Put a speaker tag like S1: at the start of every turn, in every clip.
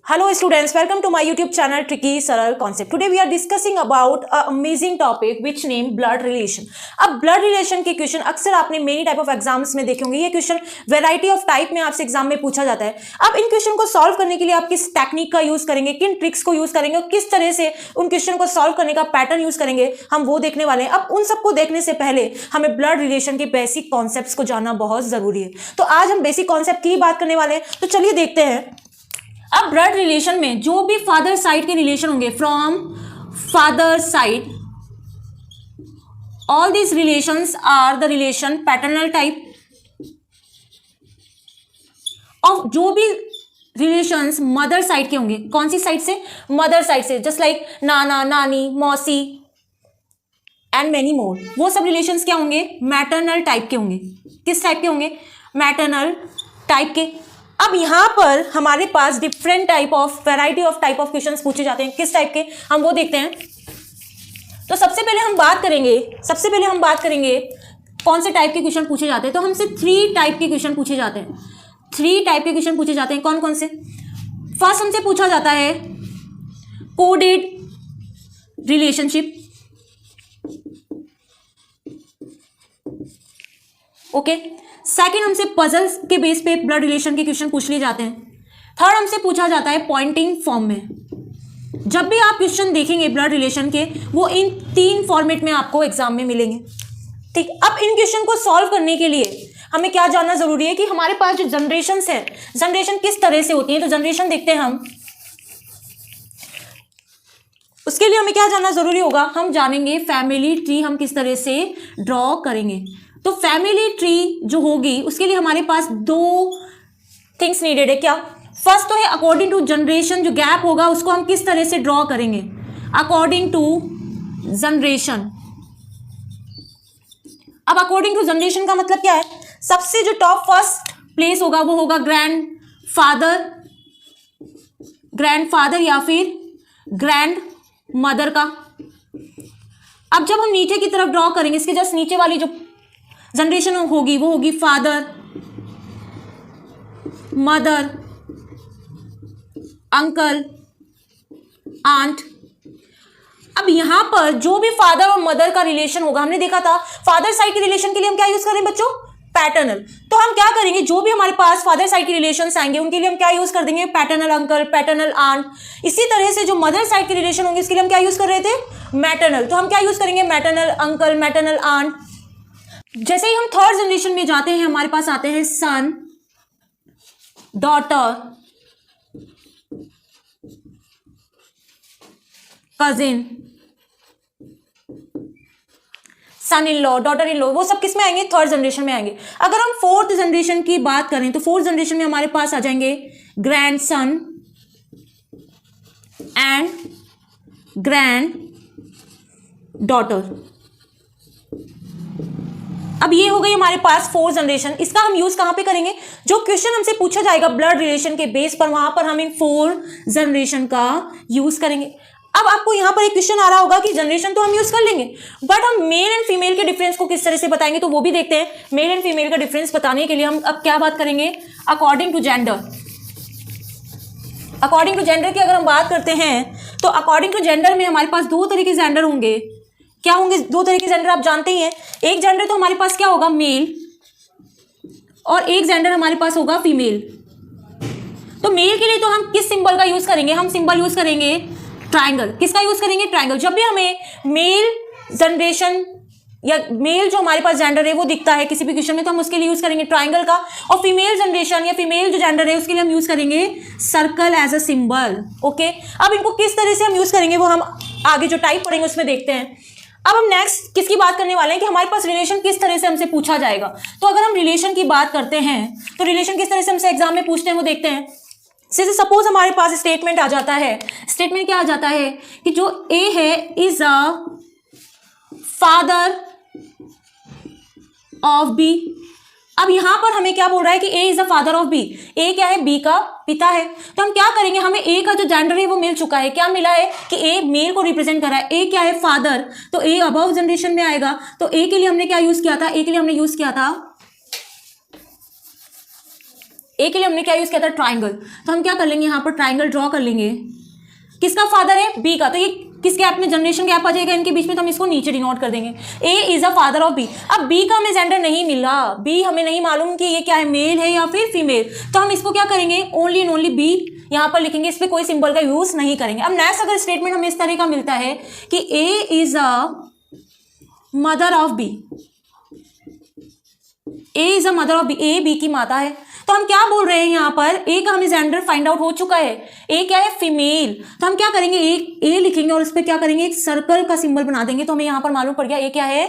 S1: Hello students, welcome to my YouTube channel Tricky Saral Concept. Today we are discussing about a amazing topic which name blood relation. अब blood relation के question अक्सर आपने many type of exams में देखे होंगे. ये question variety of type में आपसे एग्जाम में पूछा जाता है. अब इन क्वेश्चन को सॉल्व करने के लिए आप किस टेक्निक का यूज करेंगे, किन ट्रिक्स को यूज करेंगे और किस तरह से उन क्वेश्चन को सॉल्व करने का पैटर्न यूज करेंगे, हम वो देखने वाले हैं. अब उन सबको देखने से पहले हमें ब्लड रिलेशन के बेसिक कॉन्सेप्ट्स को जानना बहुत जरूरी है. तो आज हम बेसिक कॉन्सेप्ट की बात करने वाले हैं. तो चलिए देखते हैं. अब ब्लड रिलेशन में जो भी फादर साइड के रिलेशन होंगे, from father side, all these relations are the relation paternal type. और जो भी रिलेशंस मदर साइड के होंगे, कौन सी साइड से? मदर साइड से. जस्ट लाइक नाना, नानी, मौसी एंड मेनी मोर. वो सब रिलेशंस क्या होंगे? मैटरनल टाइप के होंगे. किस टाइप के होंगे? मैटरनल टाइप के. अब यहां पर हमारे पास different type of variety of type of questions पूछे जाते हैं. किस टाइप के? हम वो देखते हैं. तो सबसे पहले हम बात करेंगे कौन से टाइप के क्वेश्चन पूछे जाते हैं. तो हमसे 3 टाइप के क्वेश्चन पूछे जाते हैं. 3 टाइप के क्वेश्चन पूछे जाते हैं. कौन कौन से? फर्स्ट हमसे पूछा जाता है कोडेड रिलेशनशिप. ओके. सेकेंड हमसे पजल्स के बेस पे ब्लड रिलेशन के क्वेश्चन पूछ लिए जाते हैं. थर्ड हमसे पूछा जाता है पॉइंटिंग फॉर्म में. जब भी आप क्वेश्चन देखेंगे ब्लड रिलेशन के, वो इन 3 फॉर्मेट में आपको एग्जाम में मिलेंगे. ठीक. अब इन क्वेश्चन को सॉल्व करने के लिए हमें क्या जानना जरूरी है कि हमारे पास जो जनरेशन है, जनरेशन किस तरह से होती है. तो जनरेशन देखते हैं हम. उसके लिए हमें क्या जानना जरूरी होगा? हम जानेंगे फैमिली ट्री हम किस तरह से ड्रॉ करेंगे. तो फैमिली ट्री जो होगी उसके लिए हमारे पास 2 थिंग्स नीडेड है. क्या? फर्स्ट तो है अकॉर्डिंग टू जनरेशन, जो गैप होगा उसको हम किस तरह से ड्रॉ करेंगे अकॉर्डिंग टू जनरेशन. अब अकॉर्डिंग टू जनरेशन का मतलब क्या है? सबसे जो टॉप फर्स्ट प्लेस होगा वो होगा ग्रैंड फादर या फिर ग्रैंड मदर का. अब जब हम नीचे की तरफ ड्रॉ करेंगे, इसके जस्ट नीचे वाली जो जनरेशन होगी वो होगी फादर, मदर, अंकल, आंट. अब यहां पर जो भी फादर और मदर का रिलेशन होगा, हमने देखा था फादर साइड के रिलेशन के लिए हम क्या यूज करें बच्चों? पैटर्नल. तो हम क्या करेंगे, जो भी हमारे पास फादर साइड के रिलेशंस आएंगे उनके लिए हम क्या यूज कर देंगे? Paternal uncle, paternal aunt. इसी तरह से जो मदर साइड के रिलेशन होंगे इसके लिए हम क्या यूज कर रहे थे? मैटरनल. तो हम क्या यूज करेंगे? Maternal uncle, maternal aunt. जैसे ही हम थर्ड जनरेशन में जाते हैं, हमारे पास आते हैं son, daughter, cousin, son in law, daughter in law. वो सब किस में आएंगे? थर्ड जनरेशन में आएंगे. अगर हम फोर्थ जनरेशन की बात करें तो फोर्थ जनरेशन में हमारे पास आ जाएंगे grand son and grand daughter. अब ये हो गई हमारे पास 4th जनरेशन. इसका हम यूज कहां पे करेंगे? जो क्वेश्चन हमसे पूछा जाएगा ब्लड रिलेशन के बेस पर, वहां पर हम इन 4 जनरेशन का यूज करेंगे. अब आपको यहां पर एक क्वेश्चन आ रहा होगा कि जनरेशन तो हम यूज कर लेंगे, बट हम मेल एंड फीमेल के डिफरेंस को किस तरह से बताएंगे, तो वो भी देखते हैं. मेल एंड फीमेल का डिफरेंस बताने के लिए हम अब क्या बात करेंगे? According to gender. According to gender की अगर हम बात करते हैं तो अकॉर्डिंग टू जेंडर में हमारे पास 2 तरह के जेंडर होंगे. क्या होंगे 2 तरह के जेंडर? आप जानते ही हैं. एक जेंडर तो हमारे पास क्या होगा? मेल. और एक जेंडर हमारे पास होगा फीमेल. तो मेल के लिए तो हम किस सिंबल का यूज करेंगे? हम सिंबल यूज करेंगे ट्राइंगल. किसका यूज करेंगे? ट्राइंगल. जब भी हमें मेल जनरेशन या मेल जो हमारे पास जेंडर है वो दिखता है किसी भी क्वेश्चन में, तो हम उसके लिए यूज करेंगे ट्राइंगल का. और फीमेल जनरेशन या फीमेल जो जेंडर है उसके लिए हम यूज करेंगे circle as a symbol. Okay. अब इनको किस तरह से हम यूज करेंगे वो हम आगे जो टाइप पढ़ेंगे उसमें देखते हैं. अब हम नेक्स्ट किसकी बात करने वाले हैं कि हमारे पास रिलेशन किस तरह से हमसे पूछा जाएगा. तो अगर हम रिलेशन की बात करते हैं तो रिलेशन किस तरह से हमसे एग्जाम में पूछते हैं वो देखते हैं. जैसे सपोज हमारे पास स्टेटमेंट आ जाता है. स्टेटमेंट क्या आ जाता है कि जो ए है is a father of B. अब यहां पर हमें क्या बोल रहा है कि A is the father of B. A क्या है? बी का पिता है. तो हम क्या करेंगे? हमें ए का जो जेंडर है वो मिल चुका है. क्या मिला है कि ए मेल को रिप्रेजेंट कर रहा है. ए क्या है? फादर. तो ए अबव जनरेशन में आएगा. तो ए के लिए हमने क्या यूज किया था? ए के लिए हमने यूज किया था ए के लिए हमने क्या यूज किया था, ट्राइंगल। तो हम क्या कर लेंगे, यहाँ पर ट्राइंगल ड्रॉ कर लेंगे। किसका फादर है, बी का, तो ये किस गैप में, जनरेशन गैप आ जाएगा इनके बीच में, तो हम इसको नीचे डिनोट कर देंगे। A is a father of B. अब बी का हमें जेंडर नहीं मिला, बी हमें नहीं मालूम कि ये क्या है, मेल है या फिर फीमेल, तो हम इसको क्या करेंगे, ओनली एंड ओनली बी यहाँ पर लिखेंगे, इस पर कोई सिंबल का यूज नहीं करेंगे। अब नेक्स्ट अगर स्टेटमेंट हमें इस तरह का मिलता है कि A is a mother of B, A is a mother of B, A B की माता है, तो हम क्या बोल रहे हैं यहाँ पर, ए का हमें जेंडर फाइंड आउट हो चुका है, ए क्या है, फीमेल। तो हम क्या करेंगे, ए लिखेंगे और इस पर क्या करेंगे, एक सर्कल का सिंबल बना देंगे, तो हमें यहाँ पर मालूम पड़ गया ए क्या है,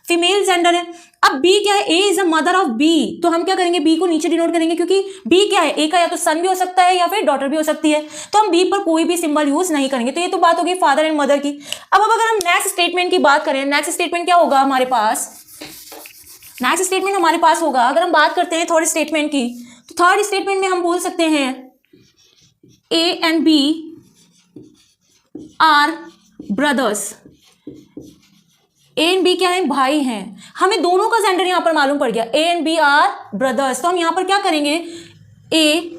S1: फीमेल जेंडर है। अब बी क्या है, A is a mother of B, तो हम क्या करेंगे, बी को नीचे डिनोट करेंगे, क्योंकि बी क्या है, ए का या तो सन भी हो सकता है या फिर डॉटर भी हो सकती है, तो हम बी पर कोई भी सिंबल यूज नहीं करेंगे। तो ये तो बात होगी फादर एंड मदर की। अब अगर हम नेक्स्ट स्टेटमेंट की बात करें, नेक्स्ट स्टेटमेंट क्या होगा हमारे पास, नेक्स्ट स्टेटमेंट हमारे पास होगा, अगर हम बात करते हैं थर्ड स्टेटमेंट की, तो थर्ड स्टेटमेंट में हम बोल सकते हैं A and B are brothers. A and B क्या है, भाई हैं, हमें दोनों का जेंडर यहां पर मालूम पड़ गया, A and B are brothers. तो हम यहां पर क्या करेंगे, A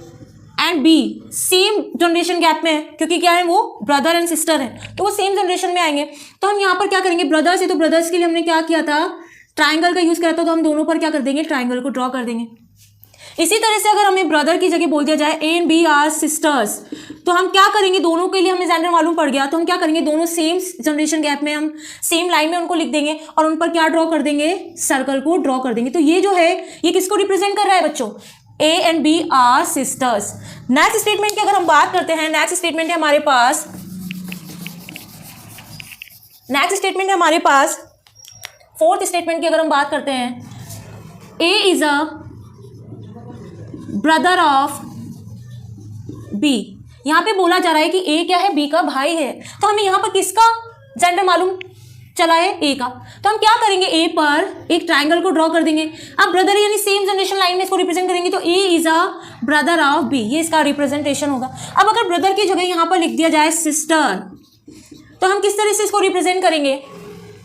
S1: and B same generation gap में है, क्योंकि क्या है, वो ब्रदर एंड सिस्टर है, तो वो सेम जनरेशन में आएंगे। तो हम यहां पर क्या करेंगे, ब्रदर्स है तो ब्रदर्स के लिए हमने क्या किया था, ट्राइंगल का यूज किया था, तो हम दोनों पर क्या कर देंगे, ट्राइंगल को ड्रॉ कर देंगे। इसी तरह से अगर हमें ब्रदर की जगह बोल दिया जाए A and B are sisters, तो हम क्या करेंगे, दोनों के लिए हमें जेंडर मालूम पड़ गया, तो हम क्या करेंगे, दोनों सेम जनरेशन गैप में हम सेम लाइन में उनको लिख देंगे और उन पर क्या ड्रॉ कर देंगे, सर्कल को ड्रॉ कर देंगे। तो ये जो है ये किसको रिप्रेजेंट कर रहा है बच्चों, A and B are sisters. Next statement की अगर हम बात करते हैं, नेक्स्ट स्टेटमेंट है हमारे पास, नेक्स्ट स्टेटमेंट है हमारे पास फोर्थ स्टेटमेंट की अगर हम बात करते हैं, A is a brother of B. यहां पे बोला जा रहा है कि ए क्या है, बी का भाई है, तो हमें यहां पर किसका जेंडर मालूम चला है, ए का, तो हम क्या करेंगे, ए पर एक ट्राइंगल को ड्रॉ कर देंगे। अब ब्रदर यानी सेम जनरेशन लाइन में इसको रिप्रेजेंट करेंगे, तो A is a brother of B, ये इसका रिप्रेजेंटेशन होगा। अब अगर ब्रदर की जगह यहां पर लिख दिया जाए सिस्टर, तो हम किस तरह से इसको रिप्रेजेंट करेंगे,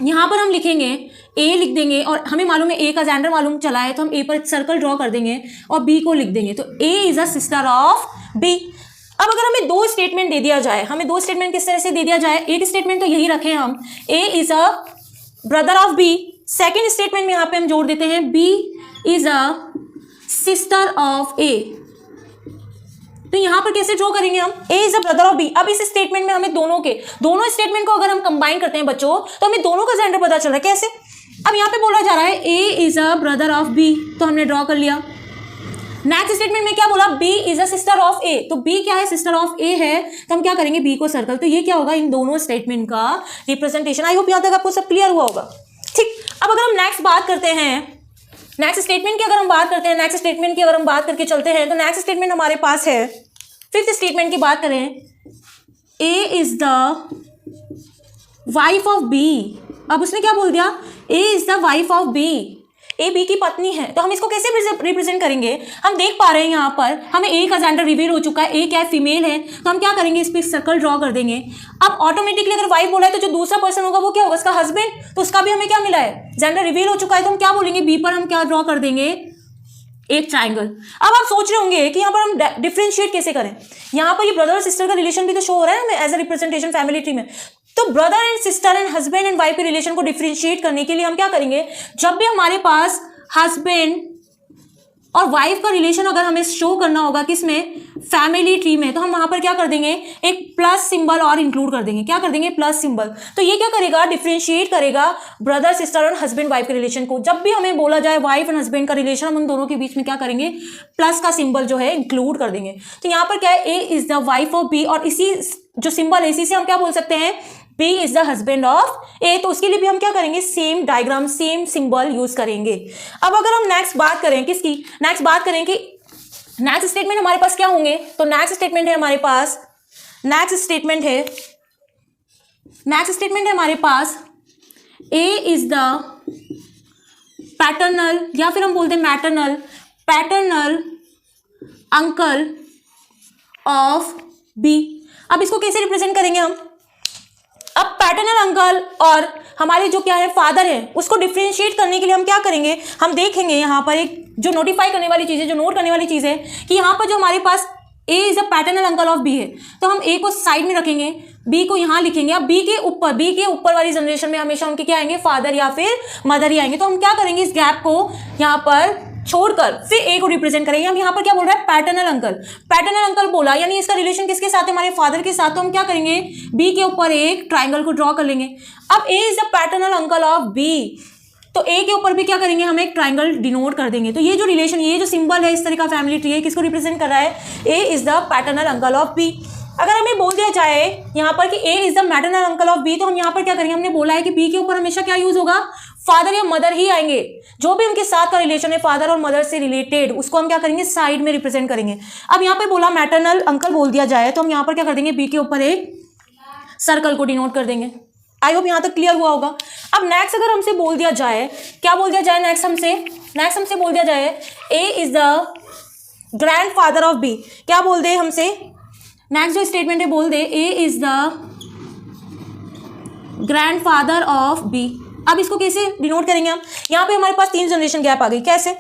S1: यहां पर हम लिखेंगे, ए लिख देंगे और हमें मालूम है ए का जेंडर मालूम चला है, तो हम ए पर सर्कल ड्रॉ कर देंगे और बी को लिख देंगे, तो A is a sister of B. अब अगर हमें दो स्टेटमेंट दे दिया जाए, हमें दो स्टेटमेंट किस तरह से दे दिया जाए, एक स्टेटमेंट तो यही रखें हम, A is a brother of B, second statement में यहाँ पे हम जोड़ देते हैं B is a sister of A. तो यहां पर कैसे ड्रॉ करेंगे हम, A is a brother of B. अब इस स्टेटमेंट में हमें दोनों स्टेटमेंट को अगर हम कंबाइन करते हैं बच्चों, तो हमें दोनों का जेंडर पता चल रहा है, कैसे, अब यहां पे बोला जा रहा है A is a brother of B, तो हमने ड्रॉ कर लिया। नेक्स्ट स्टेटमेंट में क्या बोला, B is a sister of A, तो बी क्या है, सिस्टर ऑफ ए है, तो हम क्या करेंगे, बी को सर्कल, तो ये क्या होगा, इन दोनों स्टेटमेंट का रिप्रेजेंटेशन। आई होप यहां तक आपको सब क्लियर हुआ होगा, ठीक। अब अगर हम नेक्स्ट बात करते हैं, नेक्स्ट स्टेटमेंट की अगर हम बात करते हैं, नेक्स्ट स्टेटमेंट की अगर हम बात करके चलते हैं, तो नेक्स्ट स्टेटमेंट हमारे पास है, फिफ्थ स्टेटमेंट की बात करें, A is the wife of B. अब उसने क्या बोल दिया, A is the wife of B, A B की पत्नी है, तो हम इसको कैसे रिप्रेजेंट करेंगे, हम देख पा रहे हैं यहाँ पर हमें ए का जेंडर रिवील हो चुका है, ए क्या है, फीमेल है, तो हम क्या करेंगे, इस पर सर्कल ड्रॉ कर देंगे। अब ऑटोमेटिकली अगर वाइफ बोला है तो जो दूसरा पर्सन होगा वो क्या होगा, उसका हस्बैंड, तो उसका भी हमें क्या मिला है, जेंडर रिवील हो चुका है, तो हम क्या बोलेंगे, बी पर हम क्या ड्रॉ कर देंगे, एक ट्राइंगल। अब आप सोच रहे होंगे कि यहाँ पर हम डिफरेंशिएट कैसे करें, यहाँ पर ये ब्रदर और सिस्टर का रिलेशन भी तो शो हो रहा है हमें as a representation family tree में, तो brother and sister and husband and wife के रिलेशन को डिफरेंशिएट करने के लिए हम क्या करेंगे, जब भी हमारे पास हस्बैंड और वाइफ का रिलेशन अगर हमें शो करना होगा किसमें, फैमिली ट्री में, तो हम वहां पर क्या कर देंगे, एक प्लस सिंबल और इंक्लूड कर देंगे, क्या कर देंगे, प्लस सिंबल। तो ये क्या करेगा, डिफरेंशिएट करेगा ब्रदर सिस्टर और हस्बैंड वाइफ के रिलेशन को। जब भी हमें बोला जाए वाइफ एंड हस्बैंड का रिलेशन, हम उन दोनों के बीच में क्या करेंगे, प्लस का सिंबल जो है इंक्लूड कर देंगे। तो यहाँ पर क्या है, A is the wife of B, और इसी जो सिंबल है इसी से हम क्या बोल सकते हैं, B is the husband of A, तो उसके लिए भी हम क्या करेंगे, same diagram same symbol use करेंगे। अब अगर हम नेक्स्ट बात करें किसकी, नेक्स्ट बात करें कि नेक्स्ट स्टेटमेंट हमारे पास क्या होंगे, तो नेक्स्ट स्टेटमेंट है हमारे पास, नेक्स्ट स्टेटमेंट है हमारे पास ए इज द पैटर्नल, या फिर हम बोलते हैं पैटर्नल अंकल ऑफ बी। अब इसको कैसे रिप्रेजेंट करेंगे हम, अब पैटर्नल अंकल और हमारे जो क्या है फादर है उसको डिफरेंशिएट करने के लिए हम क्या करेंगे, हम देखेंगे यहाँ पर एक जो नोटिफाई करने वाली चीज़ है, जो नोट करने वाली चीज़ है कि यहाँ पर जो हमारे पास A is a paternal uncle of B है, तो हम ए को साइड में रखेंगे, बी को यहाँ लिखेंगे। अब बी के ऊपर वाली जनरेशन में हमेशा उनके क्या आएंगे, फादर या फिर मदर ही आएंगे। तो हम क्या करेंगे, इस गैप को यहाँ पर छोड़कर फिर ए को रिप्रेजेंट करेंगे। हम यहाँ पर क्या बोल रहा है, पैटर्नल अंकल। पैटर्नल अंकल बोला यानी इसका रिलेशन किसके साथ है, हमारे फादर के साथ। तो हम क्या करेंगे, बी के ऊपर एक ट्राइंगल को ड्रॉ कर लेंगे। अब A is the paternal uncle of B, तो ए के ऊपर भी क्या करेंगे, हम एक ट्राइंगल डिनोट कर देंगे। तो ये जो रिलेशन, ये जो सिंबल है, इस तरह का फैमिली ट्री है, किसको रिप्रेजेंट कर रहा है, A is the paternal uncle of B. अगर हमें बोल दिया जाए यहाँ पर कि A is the maternal uncle of B, तो हम यहाँ पर क्या करेंगे, हमने बोला है कि बी के ऊपर हमेशा क्या यूज होगा, फादर या मदर ही आएंगे। जो भी उनके साथ का रिलेशन है फादर और मदर से रिलेटेड, उसको हम क्या करेंगे, साइड में रिप्रेजेंट करेंगे। अब यहाँ पे बोला मैटरनल अंकल बोल दिया जाए, तो हम यहाँ पर क्या कर देंगे, बी के ऊपर एक सर्कल को डिनोट कर देंगे। आई होप यहाँ तक क्लियर हुआ होगा। अब नेक्स्ट अगर हमसे बोल दिया जाए, क्या बोल दिया जाए, नेक्स्ट हमसे बोल दिया जाए A is the grandfather of B. क्या बोल दे हमसे, नेक्स्ट जो स्टेटमेंट है बोल दे A is the grandfather of B. अब इसको कैसे डिनोट करेंगे हम, यहाँ पे हमारे पास 3 जनरेशन गैप आ गई, कैसे।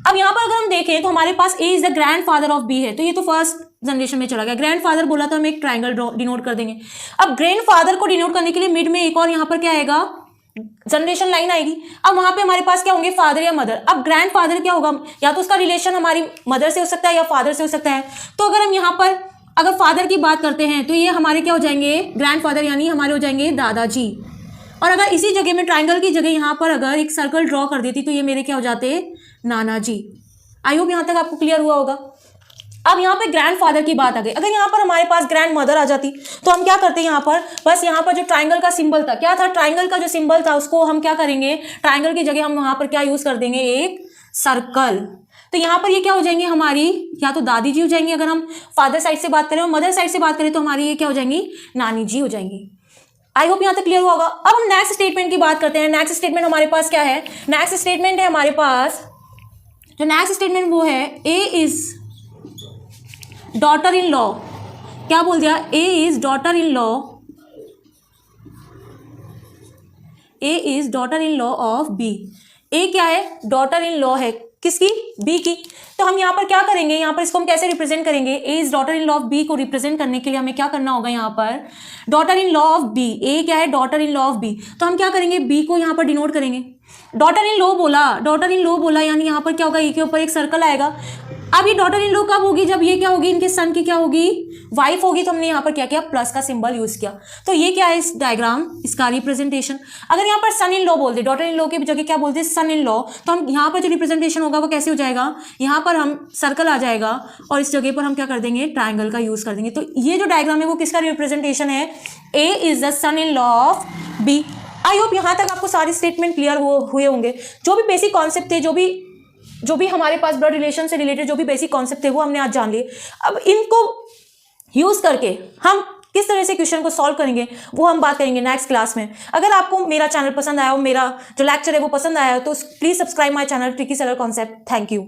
S1: अब यहाँ पर अगर हम देखें तो हमारे पास A is the grandfather of B है, तो ये तो फर्स्ट जनरेशन में चला गया। ग्रैंड फादर बोला तो हम एक ट्राइंगल डिनोट कर देंगे। अब ग्रैंड फादर को डिनोट करने के लिए मिड में एक और यहाँ पर क्या आएगा, जनरेशन लाइन आएगी। अब वहां पे हमारे पास क्या होंगे, फादर या मदर। अब ग्रैंड फादर क्या होगा, या तो उसका रिलेशन हमारी मदर से हो सकता है या फादर से हो सकता है। तो अगर हम यहाँ पर अगर फादर की बात करते हैं तो ये हमारे क्या हो जाएंगे, ग्रैंड फादर यानी हमारे हो जाएंगे दादाजी। और अगर इसी जगह में ट्राइंगल की जगह यहाँ पर अगर एक सर्कल ड्रॉ कर देती तो ये मेरे क्या हो जाते, नाना जी। आई होप यहाँ तक आपको क्लियर हुआ होगा। अब यहाँ पे ग्रैंड फादर की बात आ गई। अगर यहाँ पर हमारे पास ग्रैंड मदर आ जाती तो हम क्या करते हैं, यहाँ पर बस यहाँ पर जो ट्राइंगल का सिंबल था, क्या था, ट्राइंगल का जो सिंबल था उसको हम क्या करेंगे, ट्राइंगल की जगह हम वहाँ पर क्या यूज कर देंगे, एक सर्कल। तो यहाँ पर ये क्या हो जाएंगी, हमारी या तो दादी जी हो जाएंगी अगर हम फादर साइड से बात करें, और मदर साइड से बात करें तो हमारी ये क्या हो जाएंगी, नानी जी हो जाएंगी। आई होप यहाँ तक क्लियर हुआ होगा। अब हम नेक्स्ट स्टेटमेंट की बात करते हैं। नेक्स्ट स्टेटमेंट हमारे पास क्या है, नेक्स्ट स्टेटमेंट है हमारे पास, जो नेक्स्ट स्टेटमेंट वो है A is daughter in law. क्या बोल दिया, A is daughter in law, A is daughter in law of B. A क्या है, डॉटर इन लॉ है, किसकी, बी की। तो हम यहाँ पर क्या करेंगे, यहाँ पर इसको हम कैसे रिप्रेजेंट करेंगे, A is daughter in law of B को रिप्रेजेंट करने के लिए हमें क्या करना होगा, यहाँ पर daughter in law of B. A क्या है, daughter in law of B. तो हम क्या करेंगे, बी को यहाँ पर डिनोट करेंगे। डॉटर इन लॉ बोला, डॉटर इन लॉ बोला यानी यहाँ पर क्या होगा, ए के ऊपर एक सर्कल आएगा। अब ये डॉटर इन लॉ कब होगी, जब ये क्या होगी, इनके सन की क्या होगी, वाइफ होगी। तो हमने यहाँ पर क्या किया, प्लस का सिंबल यूज किया। तो ये क्या है, इस डायग्राम, इसका रिप्रेजेंटेशन। अगर यहाँ पर सन इन लॉ बोल दे, डॉटर इन लॉ की जगह क्या बोलते हैं, सन इन लॉ, तो हम यहाँ पर जो रिप्रेजेंटेशन होगा वो कैसे हो जाएगा, यहाँ पर हम सर्कल आ जाएगा और इस जगह पर हम क्या कर देंगे, ट्राइंगल का यूज कर देंगे। तो ये जो डायग्राम है वो किसका रिप्रेजेंटेशन है, A is the son in law of B. I hope यहाँ तक आपको सारे स्टेटमेंट क्लियर हुए होंगे। जो भी बेसिक कॉन्सेप्ट थे, जो भी हमारे पास ब्लड रिलेशन से रिलेटेड जो भी बेसिक कॉन्सेप्ट थे वो हमने आज जान लिए। अब इनको यूज करके हम किस तरह से क्वेश्चन को सॉल्व करेंगे वो हम बात करेंगे नेक्स्ट क्लास में। अगर आपको मेरा चैनल पसंद आया हो, मेरा जो लेक्चर है वो पसंद आया हो, तो please subscribe my channel tricky seller concept. Thank you.